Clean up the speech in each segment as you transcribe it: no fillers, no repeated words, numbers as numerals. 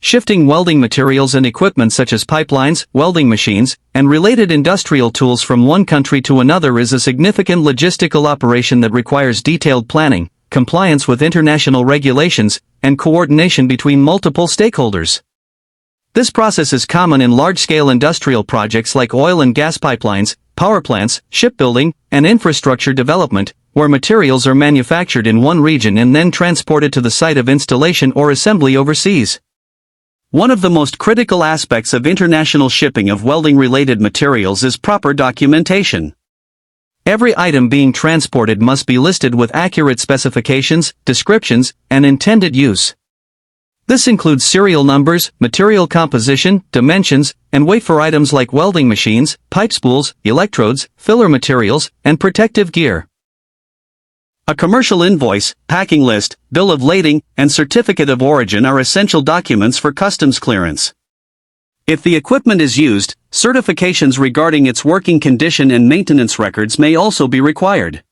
shifting welding materials and equipment such as pipelines, welding machines, and related industrial tools from one country to another is a significant logistical operation that requires detailed planning, compliance with international regulations, and coordination between multiple stakeholders. This process is common in large-scale industrial projects like oil and gas pipelines, power plants, shipbuilding, and infrastructure development, where materials are manufactured in one region and then transported to the site of installation or assembly overseas. One of the most critical aspects of international shipping of welding-related materials is proper documentation. Every item being transported must be listed with accurate specifications, descriptions, and intended use. This includes serial numbers, material composition, dimensions, and weight for items like welding machines, pipe spools, electrodes, filler materials, and protective gear. A commercial invoice, packing list, bill of lading, and certificate of origin are essential documents for customs clearance. If the equipment is used, certifications regarding its working condition and maintenance records may also be required.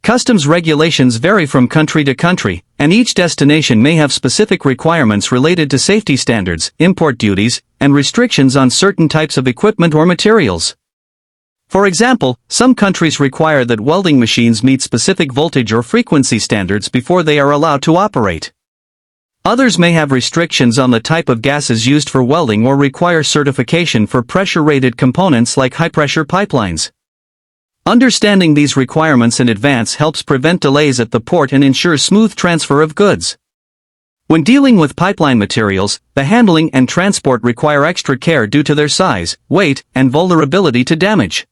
Customs regulations vary from country to country, and each destination may have specific requirements related to safety standards, import duties, and restrictions on certain types of equipment or materials. For example, some countries require that welding machines meet specific voltage or frequency standards before they are allowed to operate. Others may have restrictions on the type of gases used for welding or require certification for pressure-rated components like high-pressure pipelines. Understanding these requirements in advance helps prevent delays at the port and ensures smooth transfer of goods. When dealing with pipeline materials, the handling and transport require extra care due to their size, weight, and vulnerability to damage.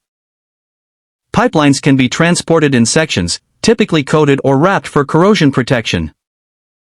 Pipelines can be transported in sections, typically coated or wrapped for corrosion protection.